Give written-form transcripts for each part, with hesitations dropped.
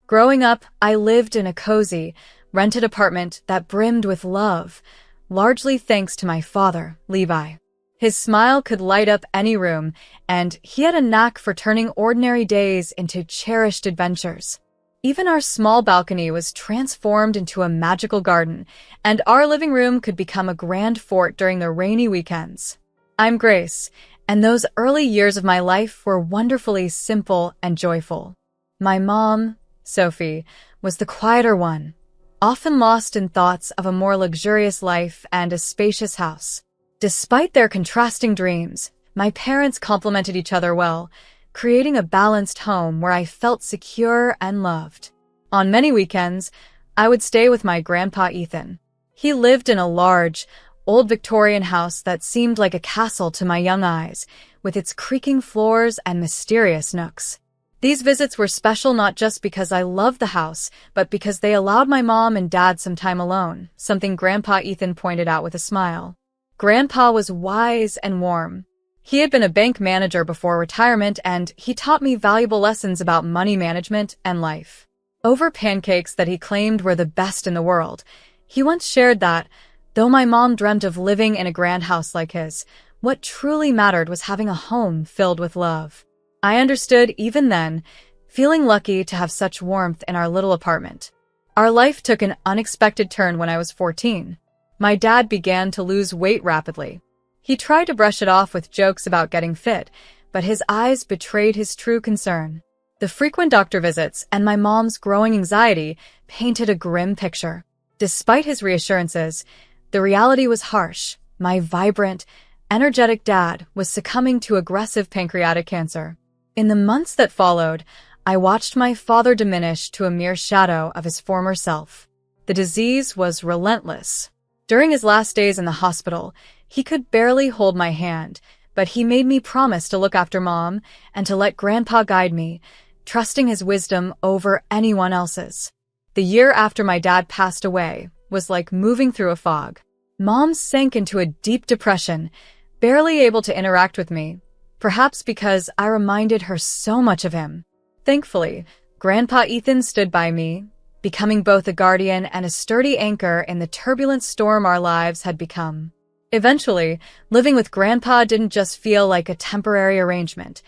Growing up, I lived in a cozy, rented apartment that brimmed with love, largely thanks to my father, Levi. His smile could light up any room, and he had a knack for turning ordinary days into cherished adventures. Even our small balcony was transformed into a magical garden, and our living room could become a grand fort during the rainy weekends. I'm Grace, and those early years of my life were wonderfully simple and joyful. My mom, Sophie, was the quieter one, often lost in thoughts of a more luxurious life and a spacious house. Despite their contrasting dreams, my parents complemented each other well, creating a balanced home where I felt secure and loved. On many weekends, I would stay with my grandpa Ethan. He lived in a large, old Victorian house that seemed like a castle to my young eyes, with its creaking floors and mysterious nooks. These visits were special not just because I loved the house, but because they allowed my mom and dad some time alone, something Grandpa Ethan pointed out with a smile. Grandpa was wise and warm. He had been a bank manager before retirement, and he taught me valuable lessons about money management and life. Over pancakes that he claimed were the best in the world, he once shared that, though my mom dreamt of living in a grand house like his, what truly mattered was having a home filled with love. I understood even then, feeling lucky to have such warmth in our little apartment. Our life took an unexpected turn when I was 14. My dad began to lose weight rapidly. He tried to brush it off with jokes about getting fit, but his eyes betrayed his true concern. The frequent doctor visits and my mom's growing anxiety painted a grim picture. Despite his reassurances, the reality was harsh. My vibrant, energetic dad was succumbing to aggressive pancreatic cancer. In the months that followed, I watched my father diminish to a mere shadow of his former self. The disease was relentless. During his last days in the hospital, he could barely hold my hand, but he made me promise to look after Mom and to let Grandpa guide me, trusting his wisdom over anyone else's. The year after my dad passed away was like moving through a fog. Mom sank into a deep depression, barely able to interact with me, perhaps because I reminded her so much of him. Thankfully, Grandpa Ethan stood by me, becoming both a guardian and a sturdy anchor in the turbulent storm our lives had become. Eventually, living with Grandpa didn't just feel like a temporary arrangement.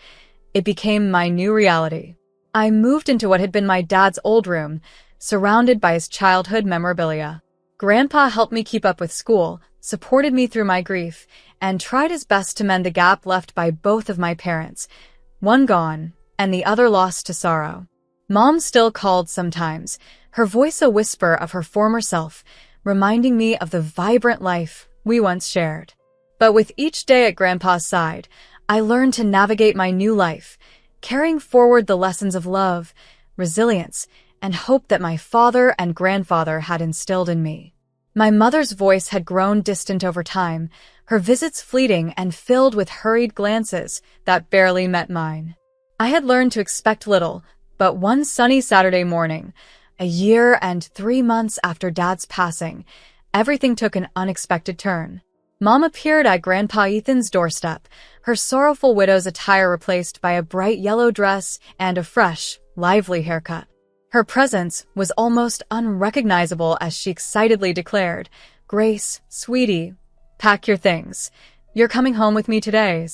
It became my new reality. I moved into what had been my dad's old room, surrounded by his childhood memorabilia. Grandpa helped me keep up with school, supported me through my grief, and tried his best to mend the gap left by both of my parents, one gone and the other lost to sorrow. Mom still called sometimes, her voice a whisper of her former self, reminding me of the vibrant life we once shared. But with each day at Grandpa's side, I learned to navigate my new life, carrying forward the lessons of love, resilience, and hope that my father and grandfather had instilled in me. My mother's voice had grown distant over time, her visits fleeting and filled with hurried glances that barely met mine. I had learned to expect little, but one sunny Saturday morning, a year and 3 months after Dad's passing, everything took an unexpected turn. Mom appeared at Grandpa Ethan's doorstep, her sorrowful widow's attire replaced by a bright yellow dress and a fresh, lively haircut. Her presence was almost unrecognizable as she excitedly declared, "Grace, sweetie, pack your things. You're coming home with me today."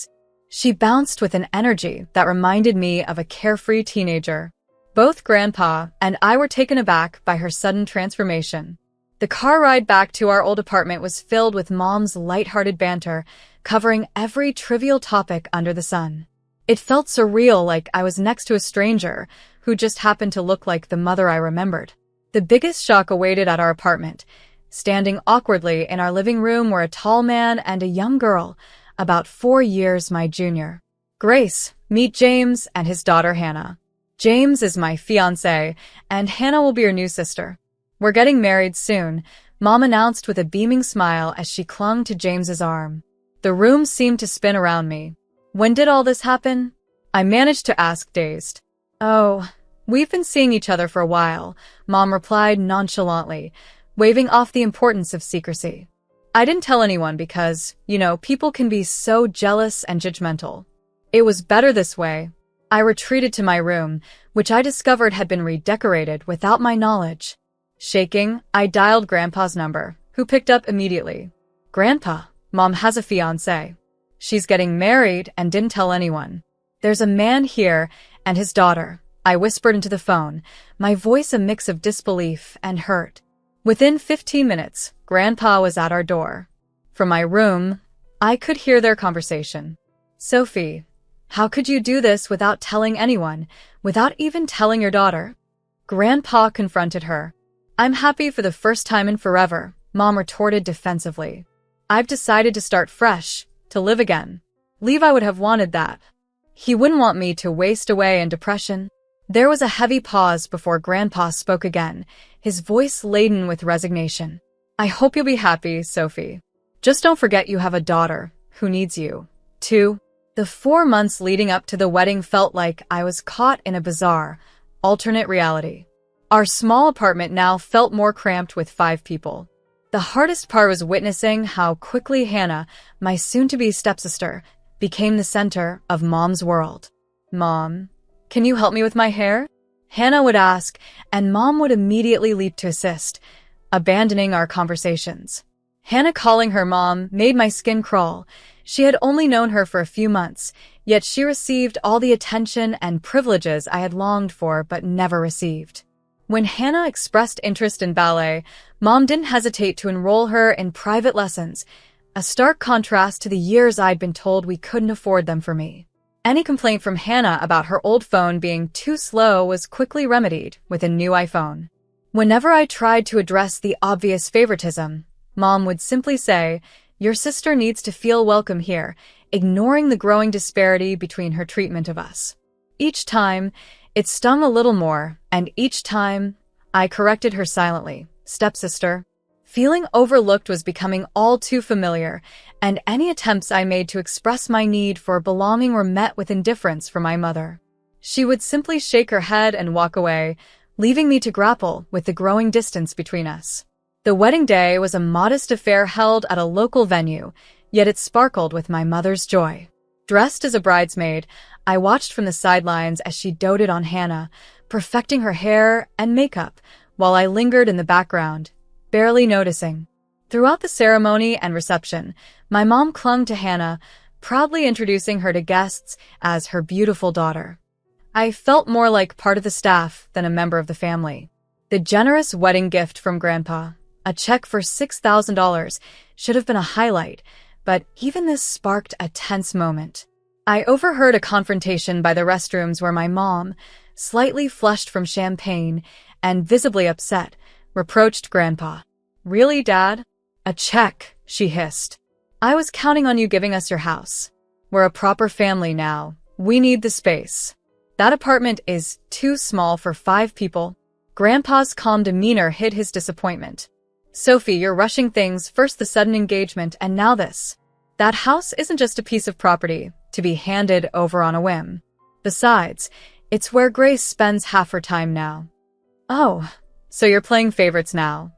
She bounced with an energy that reminded me of a carefree teenager. Both Grandpa and I were taken aback by her sudden transformation. The car ride back to our old apartment was filled with Mom's lighthearted banter, covering every trivial topic under the sun. It felt surreal, like I was next to a stranger who just happened to look like the mother I remembered. The biggest shock awaited at our apartment. Standing awkwardly in our living room were a tall man and a young girl, about 4 years my junior. "Grace, meet James and his daughter Hannah. James is my fiancé, and Hannah will be your new sister. We're getting married soon," Mom announced with a beaming smile as she clung to James's arm. The room seemed to spin around me. "When did all this happen?" I managed to ask, dazed. "Oh, we've been seeing each other for a while," Mom replied nonchalantly, waving off the importance of secrecy. "I didn't tell anyone because, people can be so jealous and judgmental. It was better this way." I retreated to my room, which I discovered had been redecorated without my knowledge. Shaking, I dialed Grandpa's number, who picked up immediately. "Grandpa, Mom has a fiancé. She's getting married and didn't tell anyone. There's a man here and his daughter," I whispered into the phone, my voice a mix of disbelief and hurt. Within 15 minutes, Grandpa was at our door. From my room, I could hear their conversation. "Sophie, how could you do this without telling anyone, without even telling your daughter?" Grandpa confronted her. "I'm happy for the first time in forever," Mom retorted defensively. "I've decided to start fresh, to live again." Levi would have wanted that. He wouldn't want me to waste away in depression. There was a heavy pause before Grandpa spoke again, his voice laden with resignation. "I hope you'll be happy, Sophie. Just don't forget you have a daughter who needs you, too." The 4 months leading up to the wedding felt like I was caught in a bizarre, alternate reality. Our small apartment now felt more cramped with 5 people. The hardest part was witnessing how quickly Hannah, my soon-to-be stepsister, became the center of Mom's world. "Mom, can you help me with my hair?" Hannah would ask, and Mom would immediately leap to assist, abandoning our conversations. Hannah calling her mom made my skin crawl. She had only known her for a few months, yet she received all the attention and privileges I had longed for but never received. When Hannah expressed interest in ballet, Mom didn't hesitate to enroll her in private lessons, a stark contrast to the years I'd been told we couldn't afford them for me. Any complaint from Hannah about her old phone being too slow was quickly remedied with a new iPhone. Whenever I tried to address the obvious favoritism, Mom would simply say, "Your sister needs to feel welcome here," ignoring the growing disparity between her treatment of us. Each time, it stung a little more, and each time, I corrected her silently. "Stepsister." Feeling overlooked was becoming all too familiar, and any attempts I made to express my need for belonging were met with indifference from my mother. She would simply shake her head and walk away, leaving me to grapple with the growing distance between us. The wedding day was a modest affair held at a local venue, yet it sparkled with my mother's joy. Dressed as a bridesmaid, I watched from the sidelines as she doted on Hannah, perfecting her hair and makeup, while I lingered in the background, barely noticing. Throughout the ceremony and reception, my mom clung to Hannah, proudly introducing her to guests as her beautiful daughter. I felt more like part of the staff than a member of the family. The generous wedding gift from Grandpa, a check for $6,000, should have been a highlight, but even this sparked a tense moment. I overheard a confrontation by the restrooms where my mom, slightly flushed from champagne and visibly upset, reproached Grandpa. "Really, Dad? A check," she hissed. "I was counting on you giving us your house. We're a proper family now. We need the space. That apartment is too small for 5 people." Grandpa's calm demeanor hid his disappointment. "Sophie, you're rushing things, first the sudden engagement and now this. That house isn't just a piece of property to be handed over on a whim. Besides, it's where Grace spends half her time now." "Oh, so you're playing favorites now?"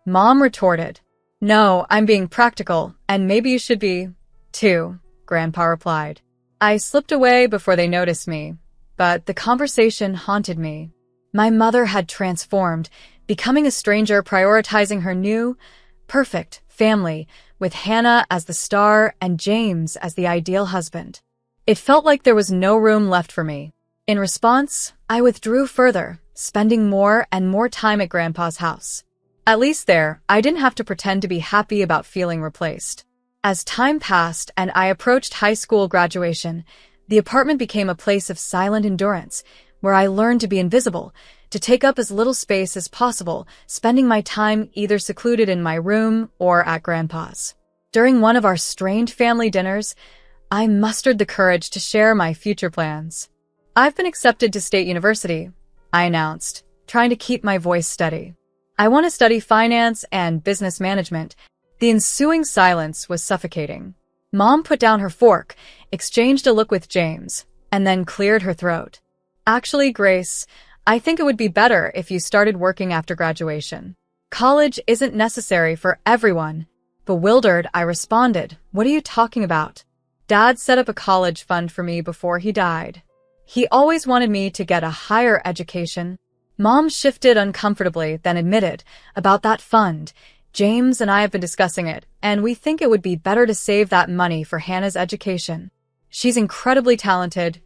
Mom retorted. "No, I'm being practical, and maybe you should be, too," Grandpa replied. I slipped away before they noticed me, but the conversation haunted me. My mother had transformed, becoming a stranger, prioritizing her new, perfect family, with Hannah as the star and James as the ideal husband. It felt like there was no room left for me. In response, I withdrew further, spending more and more time at Grandpa's house. At least there, I didn't have to pretend to be happy about feeling replaced. As time passed and I approached high school graduation, the apartment became a place of silent endurance, where I learned to be invisible, to take up as little space as possible, spending my time either secluded in my room or at Grandpa's. During one of our strained family dinners, I mustered the courage to share my future plans. "I've been accepted to State University," I announced, trying to keep my voice steady. "I want to study finance and business management." The ensuing silence was suffocating. Mom put down her fork, exchanged a look with James, and then cleared her throat. "Actually, Grace, I think it would be better if you started working after graduation. College isn't necessary for everyone." Bewildered, I responded, "What are you talking about? Dad set up a college fund for me before he died. He always wanted me to get a higher education. Mom shifted uncomfortably, then admitted, about that fund. James and I have been discussing it, and we think it would be better to save that money for Hannah's education. She's incredibly talented,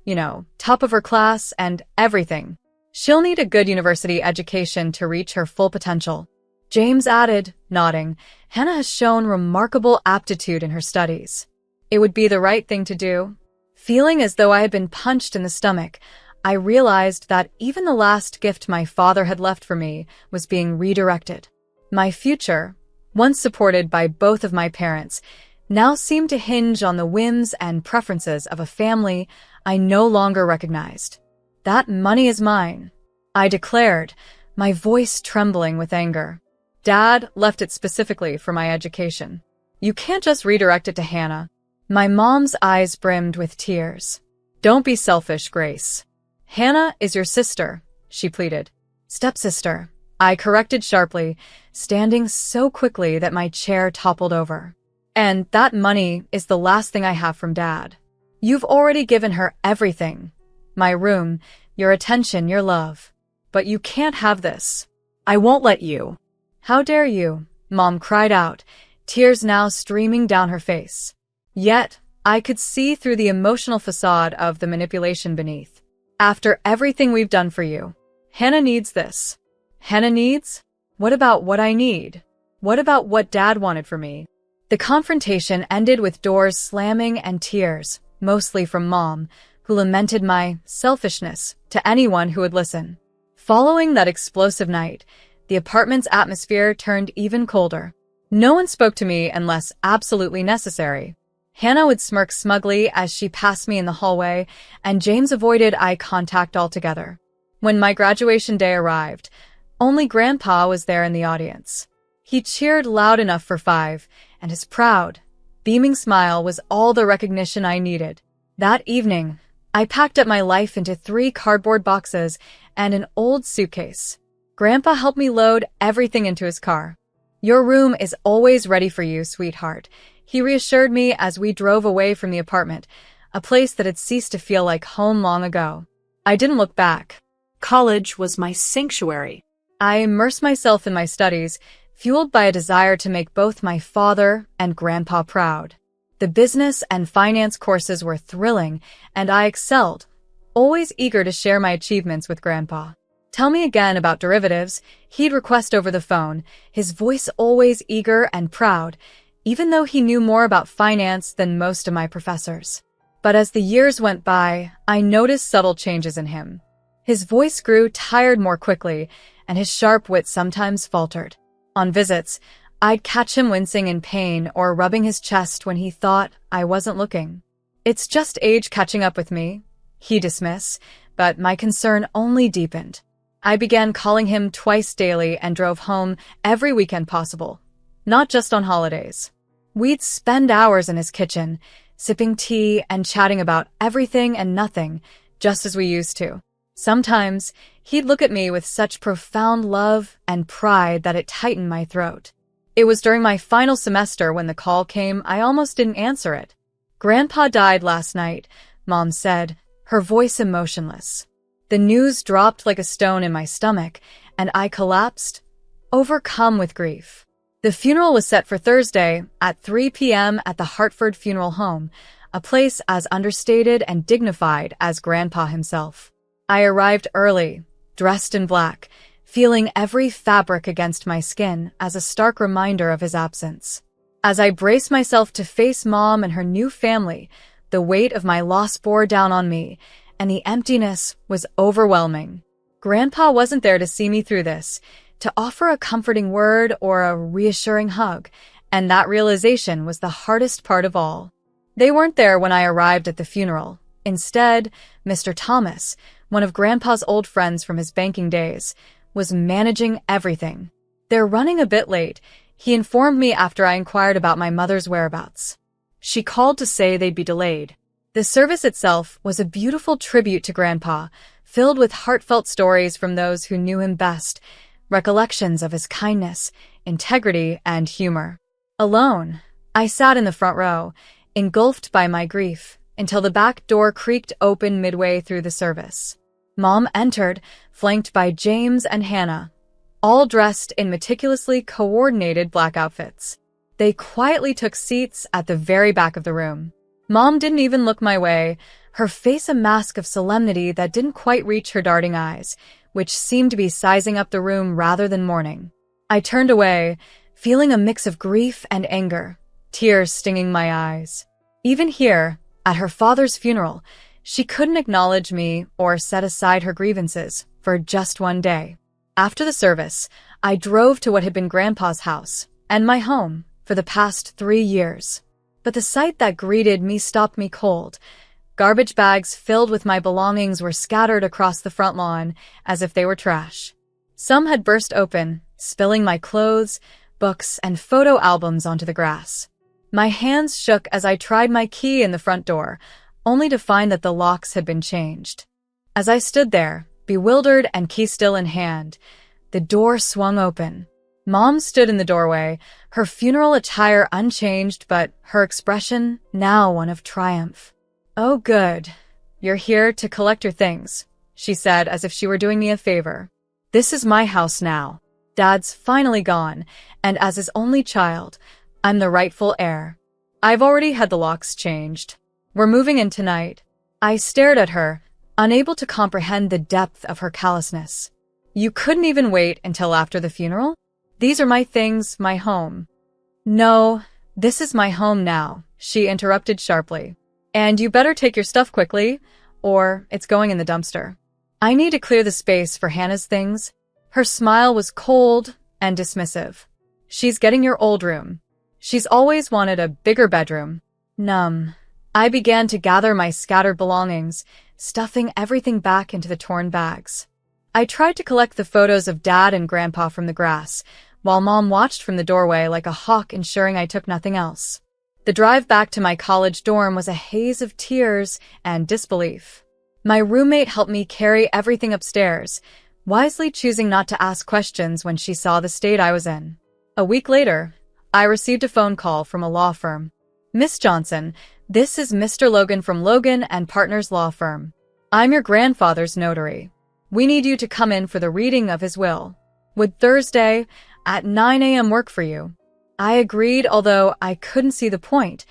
top of her class and everything. She'll need a good university education to reach her full potential. James added, nodding, Hannah has shown remarkable aptitude in her studies. It would be the right thing to do. Feeling as though I had been punched in the stomach, I realized that even the last gift my father had left for me was being redirected. My future, once supported by both of my parents, now seemed to hinge on the whims and preferences of a family I no longer recognized. That money is mine, I declared, my voice trembling with anger. Dad left it specifically for my education. You can't just redirect it to Hannah. My mom's eyes brimmed with tears. Don't be selfish, Grace. Hannah is your sister, she pleaded. Stepsister, I corrected sharply, standing so quickly that my chair toppled over. And that money is the last thing I have from Dad. You've already given her everything. My room, your attention, your love. But you can't have this. I won't let you. How dare you? Mom cried out, tears now streaming down her face. Yet, I could see through the emotional facade of the manipulation beneath. After everything we've done for you, Hannah needs this. Hannah needs? What about what I need? What about what Dad wanted for me? The confrontation ended with doors slamming and tears, mostly from Mom, who lamented my selfishness to anyone who would listen. Following that explosive night, the apartment's atmosphere turned even colder. No one spoke to me unless absolutely necessary. Hannah would smirk smugly as she passed me in the hallway, and James avoided eye contact altogether. When my graduation day arrived, only Grandpa was there in the audience. He cheered loud enough for 5, and his proud, beaming smile was all the recognition I needed. That evening, I packed up my life into 3 cardboard boxes and an old suitcase. Grandpa helped me load everything into his car. Your room is always ready for you, sweetheart, he reassured me as we drove away from the apartment, a place that had ceased to feel like home long ago. I didn't look back. College was my sanctuary. I immersed myself in my studies, fueled by a desire to make both my father and Grandpa proud. The business and finance courses were thrilling, and I excelled, always eager to share my achievements with Grandpa. Tell me again about derivatives, he'd request over the phone, his voice always eager and proud, even though he knew more about finance than most of my professors. But as the years went by, I noticed subtle changes in him. His voice grew tired more quickly, and his sharp wit sometimes faltered. On visits, I'd catch him wincing in pain or rubbing his chest when he thought I wasn't looking. It's just age catching up with me, he'd dismiss, but my concern only deepened. I began calling him twice daily and drove home every weekend possible, not just on holidays. We'd spend hours in his kitchen, sipping tea and chatting about everything and nothing, just as we used to. Sometimes, he'd look at me with such profound love and pride that it tightened my throat. It was during my final semester when the call came, I almost didn't answer it. Grandpa died last night, Mom said, her voice emotionless. The news dropped like a stone in my stomach, and I collapsed, overcome with grief. The funeral was set for Thursday at 3 p.m. at the Hartford Funeral Home, a place as understated and dignified as Grandpa himself. I arrived early, dressed in black, feeling every fabric against my skin as a stark reminder of his absence. As I braced myself to face Mom and her new family, the weight of my loss bore down on me, and the emptiness was overwhelming. Grandpa wasn't there to see me through this, to offer a comforting word or a reassuring hug, and that realization was the hardest part of all. They weren't there when I arrived at the funeral. Instead, Mr. Thomas, one of Grandpa's old friends from his banking days, was managing everything. They're running a bit late, he informed me after I inquired about my mother's whereabouts. She called to say they'd be delayed. The service itself was a beautiful tribute to Grandpa, filled with heartfelt stories from those who knew him best, recollections of his kindness, integrity, and humor. Alone, I sat in the front row, engulfed by my grief, until the back door creaked open midway through the service. Mom entered, flanked by James and Hannah, all dressed in meticulously coordinated black outfits. They quietly took seats at the very back of the room. Mom didn't even look my way, her face a mask of solemnity that didn't quite reach her darting eyes, which seemed to be sizing up the room rather than mourning. I turned away, feeling a mix of grief and anger, tears stinging my eyes. Even here, at her father's funeral, she couldn't acknowledge me or set aside her grievances for just one day. After the service, I drove to what had been Grandpa's house and my home for the past 3 years. But the sight that greeted me stopped me cold. Garbage bags filled with my belongings were scattered across the front lawn as if they were trash. Some had burst open, spilling my clothes, books, and photo albums onto the grass. My hands shook as I tried my key in the front door, only to find that the locks had been changed. As I stood there, bewildered and key still in hand, the door swung open. Mom stood in the doorway, her funeral attire unchanged, but her expression now one of triumph. "Oh, good. You're here to collect your things," she said as if she were doing me a favor. "This is my house now. Dad's finally gone, and as his only child, I'm the rightful heir. I've already had the locks changed. We're moving in tonight." I stared at her, unable to comprehend the depth of her callousness. "You couldn't even wait until after the funeral? These are my things, my home." "No, this is my home now," she interrupted sharply. "And you better take your stuff quickly, or it's going in the dumpster. I need to clear the space for Hannah's things." Her smile was cold and dismissive. "She's getting your old room. She's always wanted a bigger bedroom." Numb. I began to gather my scattered belongings, stuffing everything back into the torn bags. I tried to collect the photos of Dad and Grandpa from the grass, while Mom watched from the doorway like a hawk, ensuring I took nothing else. The drive back to my college dorm was a haze of tears and disbelief. My roommate helped me carry everything upstairs, wisely choosing not to ask questions when she saw the state I was in. A week later, I received a phone call from a law firm. "Miss Johnson, this is Mr. Logan from Logan and Partners Law Firm. I'm your grandfather's notary. We need you to come in for the reading of his will. Would Thursday at 9 a.m. work for you?" I agreed, although I couldn't see the point.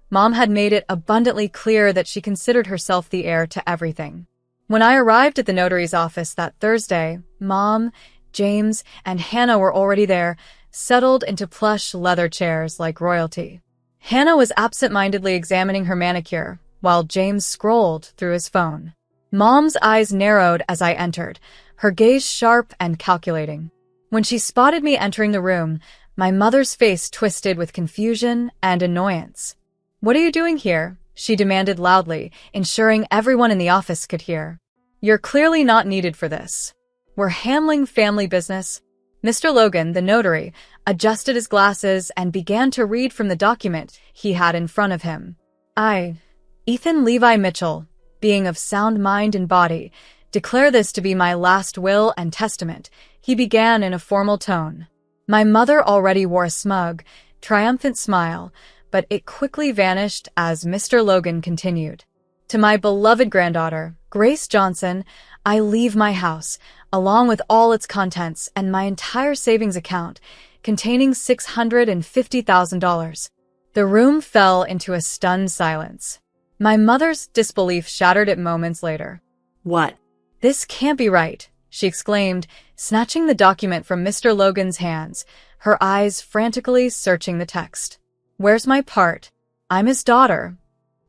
Mom had made it abundantly clear that she considered herself the heir to everything. When I arrived at the notary's office that Thursday, Mom, James, and Hannah were already there, settled into plush leather chairs like royalty. Hannah was absent-mindedly examining her manicure, while James scrolled through his phone. Mom's eyes narrowed as I entered, her gaze sharp and calculating. When she spotted me entering the room, my mother's face twisted with confusion and annoyance. "What are you doing here?" she demanded loudly, ensuring everyone in the office could hear. "You're clearly not needed for this. We're handling family business." Mr. Logan, the notary, adjusted his glasses and began to read from the document he had in front of him. "I, Ethan Levi Mitchell, being of sound mind and body, declare this to be my last will and testament," he began in a formal tone. My mother already wore a smug, triumphant smile, but it quickly vanished as Mr. Logan continued. "To my beloved granddaughter, Grace Johnson, I leave my house, along with all its contents and my entire savings account, containing $650,000. The room fell into a stunned silence. My mother's disbelief shattered it moments later. "What?" "This can't be right," she exclaimed, snatching the document from Mr. Logan's hands, her eyes frantically searching the text. "Where's my part? I'm his daughter."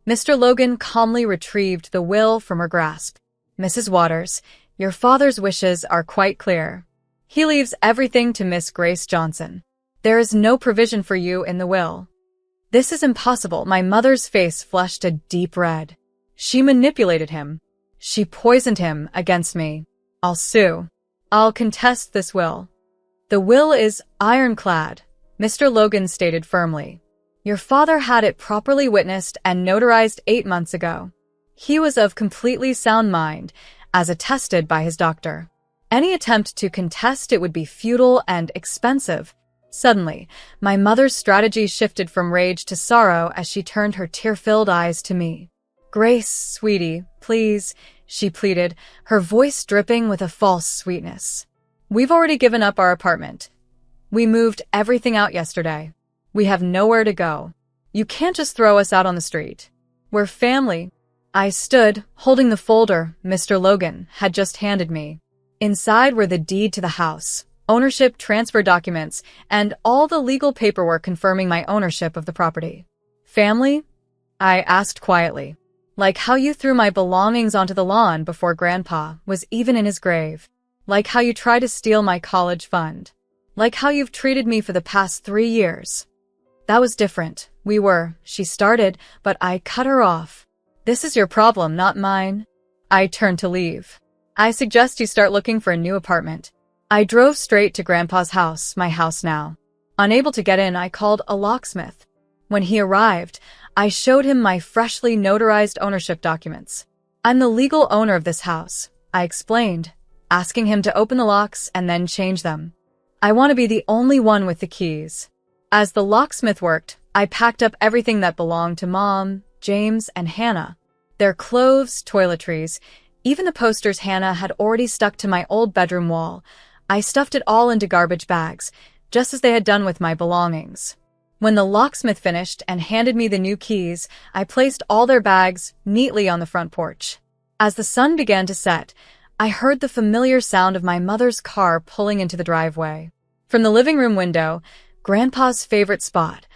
Mr. Logan calmly retrieved the will from her grasp. "Mrs. Waters, your father's wishes are quite clear. He leaves everything to Miss Grace Johnson. There is no provision for you in the will." "This is impossible." My mother's face flushed a deep red. "She manipulated him. She poisoned him against me. I'll sue. I'll contest this will." "The will is ironclad," Mr. Logan stated firmly. "Your father had it properly witnessed and notarized 8 months ago. He was of completely sound mind, as attested by his doctor. Any attempt to contest it would be futile and expensive." Suddenly, my mother's strategy shifted from rage to sorrow as she turned her tear-filled eyes to me. Grace, sweetie, please, she pleaded, her voice dripping with a false sweetness. We've already given up our apartment. We moved everything out yesterday. We have nowhere to go. You can't just throw us out on the street. We're family. I stood, holding the folder Mr. Logan had just handed me. Inside were the deed to the house, ownership transfer documents, and all the legal paperwork confirming my ownership of the property. Family? I asked quietly. Like how you threw my belongings onto the lawn before Grandpa was even in his grave. Like how you tried to steal my college fund. Like how you've treated me for the past 3 years. That was different. She started, but I cut her off. This is your problem, not mine. I turned to leave. I suggest you start looking for a new apartment. I drove straight to Grandpa's house, my house now. Unable to get in, I called a locksmith. When he arrived, I showed him my freshly notarized ownership documents. I'm the legal owner of this house, I explained, asking him to open the locks and then change them. I want to be the only one with the keys. As the locksmith worked, I packed up everything that belonged to Mom, James, and Hannah. Their clothes, toiletries, even the posters Hannah had already stuck to my old bedroom wall. I stuffed it all into garbage bags, just as they had done with my belongings. When the locksmith finished and handed me the new keys, I placed all their bags neatly on the front porch. As the sun began to set, I heard the familiar sound of my mother's car pulling into the driveway. From the living room window, Grandpa's favorite spot,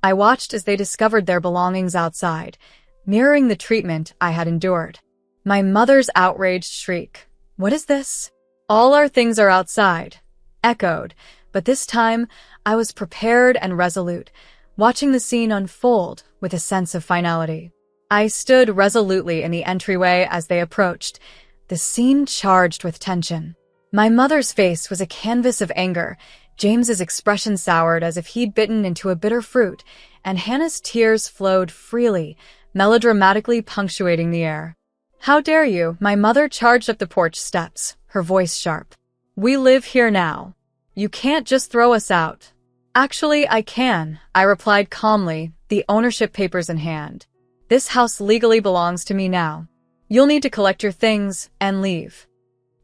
I watched as they discovered their belongings outside, mirroring the treatment I had endured. My mother's outraged shriek, "What is this?" "All our things are outside," echoed, but this time I was prepared and resolute, watching the scene unfold with a sense of finality. I stood resolutely in the entryway as they approached, the scene charged with tension. My mother's face was a canvas of anger, James's expression soured as if he'd bitten into a bitter fruit, and Hannah's tears flowed freely, melodramatically punctuating the air. "How dare you?" My mother charged up the porch steps, her voice sharp. "We live here now. You can't just throw us out." "Actually, I can," I replied calmly, the ownership papers in hand. "This house legally belongs to me now. You'll need to collect your things and leave."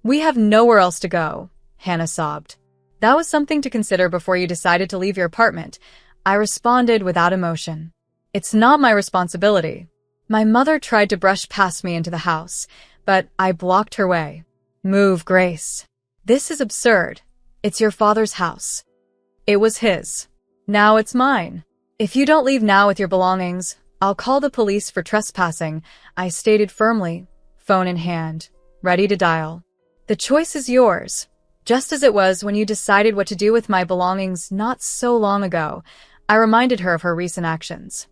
"We have nowhere else to go," Hannah sobbed. "That was something to consider before you decided to leave your apartment," I responded without emotion. "It's not my responsibility." My mother tried to brush past me into the house, but I blocked her way. "Move, Grace. This is absurd. It's your father's house. It was his. Now it's mine. If you don't leave now with your belongings, I'll call the police for trespassing," I stated firmly, phone in hand, ready to dial. "The choice is yours, just as it was when you decided what to do with my belongings not so long ago," I reminded her of her recent actions.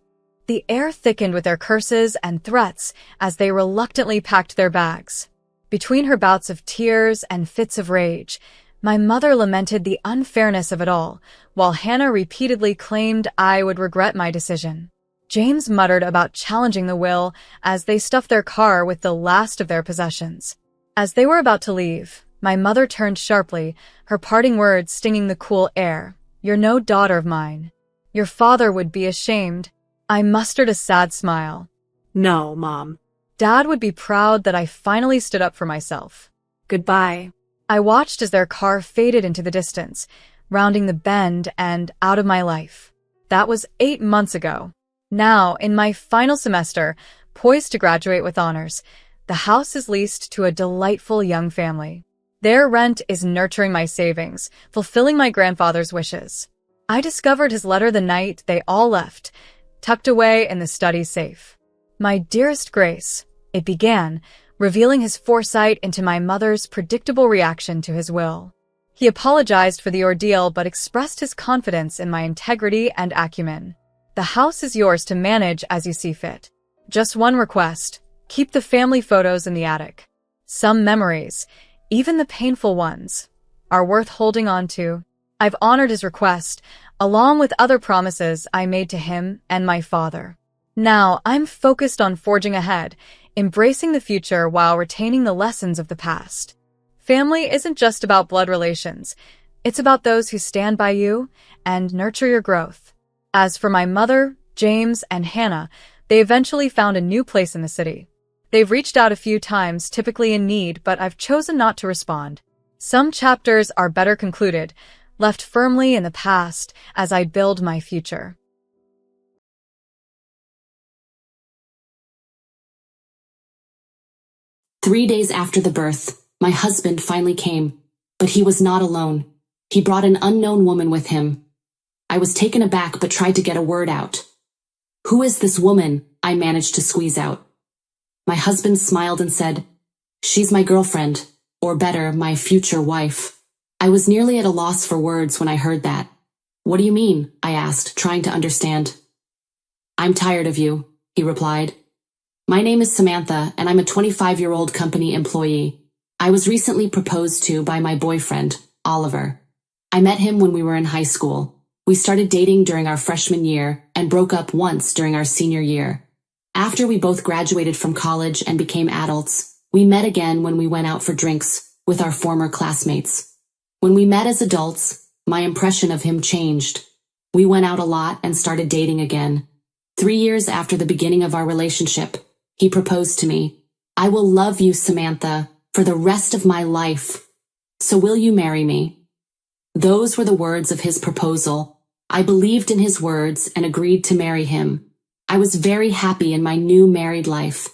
The air thickened with their curses and threats as they reluctantly packed their bags. Between her bouts of tears and fits of rage, my mother lamented the unfairness of it all, while Hannah repeatedly claimed I would regret my decision. James muttered about challenging the will as they stuffed their car with the last of their possessions. As they were about to leave, my mother turned sharply, her parting words stinging the cool air. "You're no daughter of mine. Your father would be ashamed." I mustered a sad smile. "No, Mom. Dad would be proud that I finally stood up for myself." Goodbye." I watched as their car faded into the distance, rounding the bend and out of my life. That was 8 months ago. Now, in my final semester, poised to graduate with honors, the house is leased to a delightful young family. Their rent is nurturing my savings, fulfilling my grandfather's wishes. I discovered his letter the night they all left, tucked away in the study safe. "My dearest Grace," it began, revealing his foresight into my mother's predictable reaction to his will. He apologized for the ordeal but expressed his confidence in my integrity and acumen. "The house is yours to manage as you see fit. Just one request, keep the family photos in the attic. Some memories, even the painful ones, are worth holding on to." I've honored his request, along with other promises I made to him and my father. Now I'm focused on forging ahead, embracing the future while retaining the lessons of the past. Family isn't just about blood relations. It's about those who stand by you and nurture your growth. As for my mother, James, and Hannah, They eventually found a new place in the city. They've reached out a few times, typically in need, but I've chosen not to respond. Some chapters are better concluded, left firmly in the past as I build my future. "3 days after the birth, my husband finally came, but he was not alone. He brought an unknown woman with him. I was taken aback but tried to get a word out. 'Who is this woman?' I managed to squeeze out. My husband smiled and said, 'She's my girlfriend, or better, my future wife.' I was nearly at a loss for words when I heard that. 'What do you mean?' I asked, trying to understand. 'I'm tired of you,' he replied. 'My name is Samantha, and I'm a 25-year-old company employee. I was recently proposed to by my boyfriend, Oliver. I met him when we were in high school. We started dating during our freshman year and broke up once during our senior year. After we both graduated from college and became adults, we met again when we went out for drinks with our former classmates. When we met as adults, my impression of him changed. We went out a lot and started dating again. 3 years after the beginning of our relationship, he proposed to me. 'I will love you, Samantha, for the rest of my life. So will you marry me?' Those were the words of his proposal. I believed in his words and agreed to marry him. I was very happy in my new married life.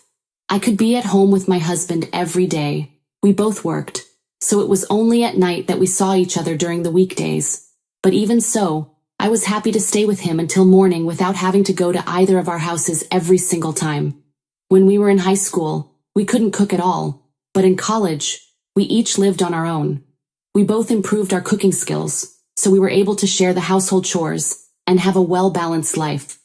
I could be at home with my husband every day. We both worked, so it was only at night that we saw each other during the weekdays. But even so, I was happy to stay with him until morning without having to go to either of our houses every single time. When we were in high school, we couldn't cook at all, but in college, we each lived on our own. We both improved our cooking skills, so we were able to share the household chores and have a well-balanced life.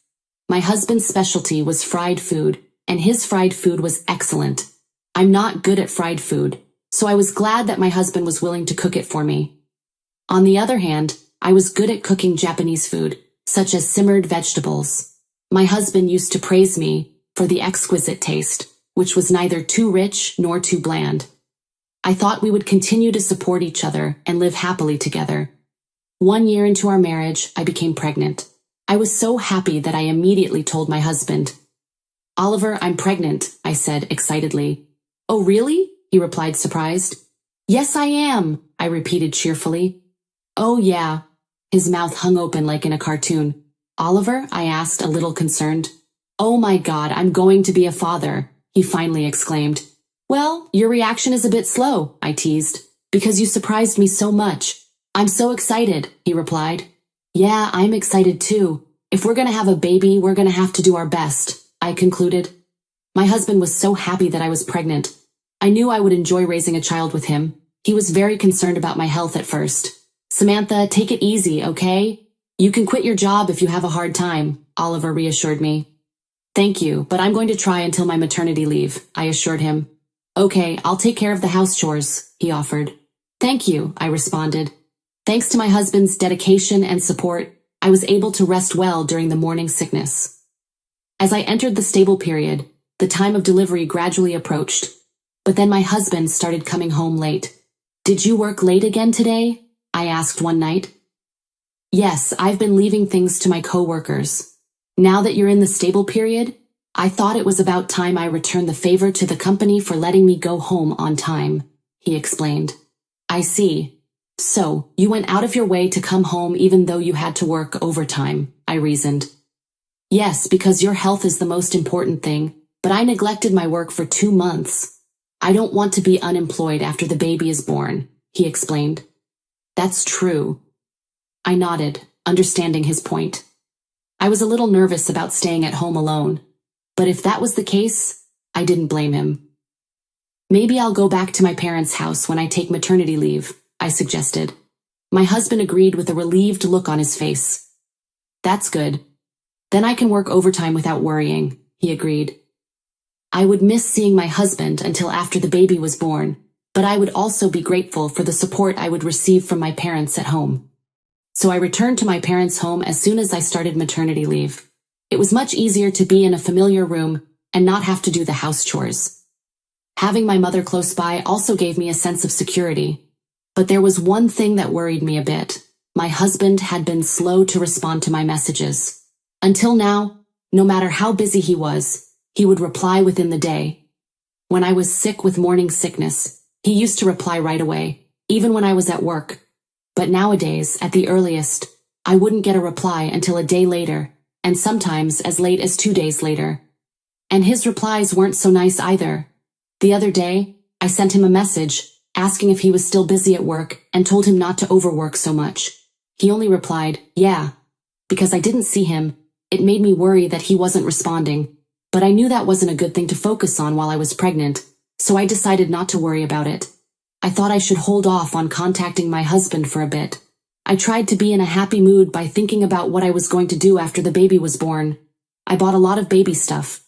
My husband's specialty was fried food, and his fried food was excellent. I'm not good at fried food, so I was glad that my husband was willing to cook it for me. On the other hand, I was good at cooking Japanese food, such as simmered vegetables. My husband used to praise me for the exquisite taste, which was neither too rich nor too bland. I thought we would continue to support each other and live happily together. 1 year into our marriage, I became pregnant. I was so happy that I immediately told my husband. 'Oliver, I'm pregnant,' I said excitedly. 'Oh, really?' he replied, surprised. 'Yes, I am,' I repeated cheerfully. 'Oh, yeah.' His mouth hung open like in a cartoon. 'Oliver?' I asked, a little concerned. 'Oh my God, I'm going to be a father,' he finally exclaimed. 'Well, your reaction is a bit slow,' I teased, "because you surprised me so much. I'm so excited,' he replied. 'Yeah, I'm excited too. If we're gonna have a baby, we're gonna have to do our best,' I concluded. My husband was so happy that I was pregnant. I knew I would enjoy raising a child with him. He was very concerned about my health at first. 'Samantha, take it easy, okay? You can quit your job if you have a hard time,' Oliver reassured me. 'Thank you, but I'm going to try until my maternity leave,' I assured him. 'Okay, I'll take care of the house chores,' he offered. 'Thank you,' I responded. Thanks to my husband's dedication and support, I was able to rest well during the morning sickness. As I entered the stable period, the time of delivery gradually approached. But then my husband started coming home late. 'Did you work late again today?' I asked one night. 'Yes, I've been leaving things to my co-workers. Now that you're in the stable period, I thought it was about time I returned the favor to the company for letting me go home on time,' he explained. 'I see. So, you went out of your way to come home even though you had to work overtime,' I reasoned. 'Yes, because your health is the most important thing, but I neglected my work for 2 months. I don't want to be unemployed after the baby is born,' he explained. 'That's true.' I nodded, understanding his point. I was a little nervous about staying at home alone, but if that was the case, I didn't blame him. 'Maybe I'll go back to my parents' house when I take maternity leave,' I suggested. My husband agreed with a relieved look on his face. 'That's good. Then I can work overtime without worrying,' he agreed. I would miss seeing my husband until after the baby was born, but I would also be grateful for the support I would receive from my parents at home. So I returned to my parents' home as soon as I started maternity leave. It was much easier to be in a familiar room and not have to do the house chores. Having my mother close by also gave me a sense of security. But there was one thing that worried me a bit. My husband had been slow to respond to my messages. Until now, No matter how busy he would reply within the day. When I was sick with morning sickness, he used to reply right away, even when I was at work. But nowadays, at the earliest, I wouldn't get a reply until a day later, and sometimes as late as 2 days later. And his replies weren't so nice either. The other day, I sent him a message, asking if he was still busy at work, and told him not to overwork so much. He only replied, "Yeah." Because I didn't see him, it made me worry that he wasn't responding, but I knew that wasn't a good thing to focus on while I was pregnant, so I decided not to worry about it. I thought I should hold off on contacting my husband for a bit. I tried to be in a happy mood by thinking about what I was going to do after the baby was born. I bought a lot of baby stuff.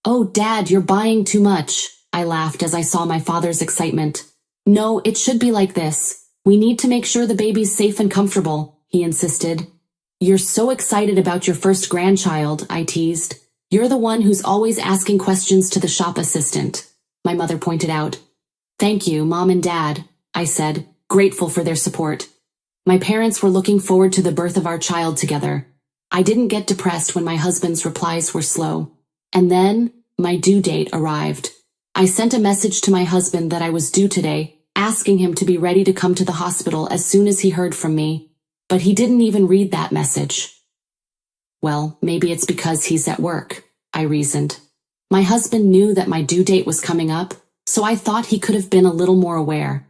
"Oh, Dad, you're buying too much," I laughed as I saw my father's excitement. "No, it should be like this. We need to make sure the baby's safe and comfortable," he insisted. "You're so excited about your first grandchild," I teased. "You're the one who's always asking questions to the shop assistant," my mother pointed out. "Thank you, Mom and Dad," I said, grateful for their support. My parents were looking forward to the birth of our child together. I didn't get depressed when my husband's replies were slow. And then, my due date arrived. I sent a message to my husband that I was due today, asking him to be ready to come to the hospital as soon as he heard from me. But he didn't even read that message. Well, maybe it's because he's at work, I reasoned. My husband knew that my due date was coming up, so I thought he could have been a little more aware.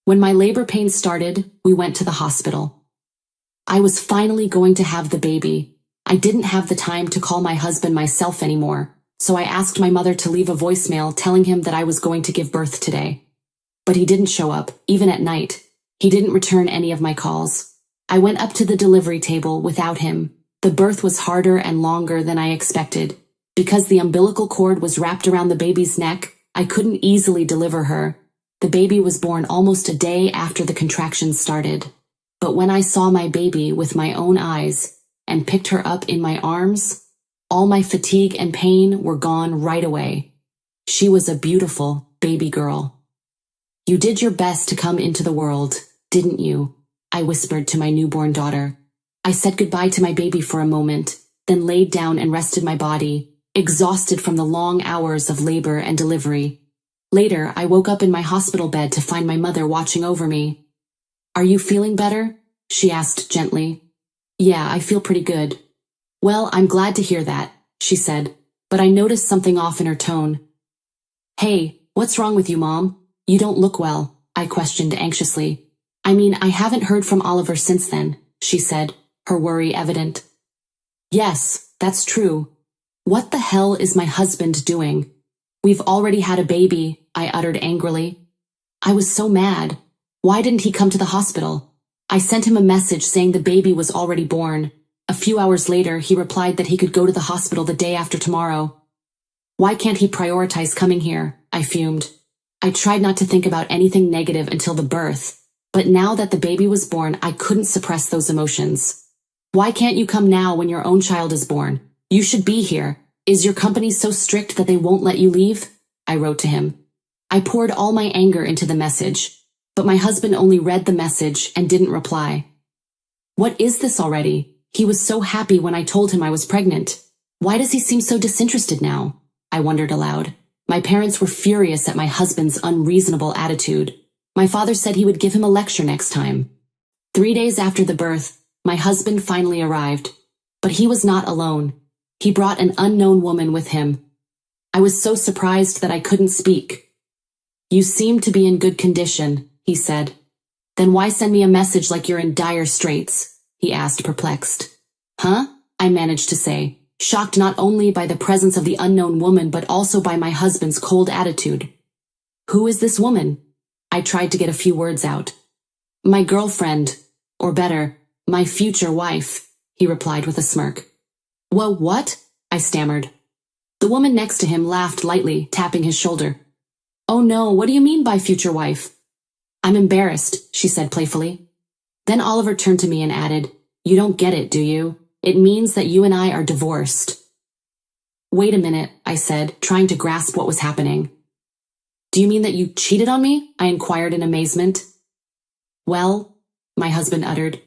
When my labor pains started, we went to the hospital. I was finally going to have the baby. I didn't have the time to call my husband myself anymore, so I asked my mother to leave a voicemail telling him that I was going to give birth today. But he didn't show up, even at night. He didn't return any of my calls. I went up to the delivery table without him. The birth was harder and longer than I expected. Because the umbilical cord was wrapped around the baby's neck, I couldn't easily deliver her. The baby was born almost a day after the contractions started. But when I saw my baby with my own eyes and picked her up in my arms, all my fatigue and pain were gone right away. She was a beautiful baby girl. "You did your best to come into the world, didn't you?" I whispered to my newborn daughter. I said goodbye to my baby for a moment, then laid down and rested my body, exhausted from the long hours of labor and delivery. Later, I woke up in my hospital bed to find my mother watching over me. "Are you feeling better?" she asked gently. "Yeah, I feel pretty good." "Well, I'm glad to hear that," she said, but I noticed something off in her tone. "Hey, what's wrong with you, Mom? You don't look well," I questioned anxiously. "I mean, I haven't heard from Oliver since then," she said, her worry evident. "Yes, that's true. What the hell is my husband doing? We've already had a baby," I uttered angrily. I was so mad. Why didn't he come to the hospital? I sent him a message saying the baby was already born. A few hours later, he replied that he could go to the hospital the day after tomorrow. Why can't he prioritize coming here? I fumed. I tried not to think about anything negative until the birth. But now that the baby was born, I couldn't suppress those emotions. "Why can't you come now when your own child is born? You should be here. Is your company so strict that they won't let you leave?" I wrote to him. I poured all my anger into the message, but my husband only read the message and didn't reply. What is this already? He was so happy when I told him I was pregnant. Why does he seem so disinterested now? I wondered aloud. My parents were furious at my husband's unreasonable attitude. My father said he would give him a lecture next time. 3 days after the birth, my husband finally arrived. But he was not alone. He brought an unknown woman with him. I was so surprised that I couldn't speak. "You seem to be in good condition," he said. "Then why send me a message like you're in dire straits?" he asked, perplexed. "Huh?" I managed to say, shocked not only by the presence of the unknown woman but also by my husband's cold attitude. "Who is this woman?" I tried to get a few words out. "My girlfriend, or better, my future wife," he replied with a smirk. "Well, what?" I stammered. The woman next to him laughed lightly, tapping his shoulder. "Oh no, what do you mean by future wife?" "I'm embarrassed," she said playfully. Then Oliver turned to me and added, "You don't get it, do you? It means that you and I are divorced." "Wait a minute," I said, trying to grasp what was happening. "Do you mean that you cheated on me?" I inquired in amazement. "Well," my husband uttered,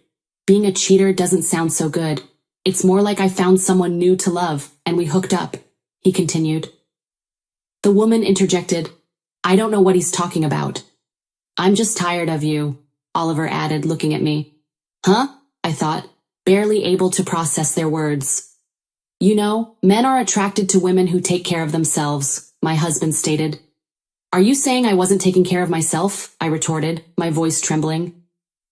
"being a cheater doesn't sound so good. It's more like I found someone new to love, and we hooked up," he continued. The woman interjected, "I don't know what he's talking about." "I'm just tired of you," Oliver added, looking at me. "Huh?" I thought, barely able to process their words. "You know, men are attracted to women who take care of themselves," my husband stated. "Are you saying I wasn't taking care of myself?" I retorted, my voice trembling.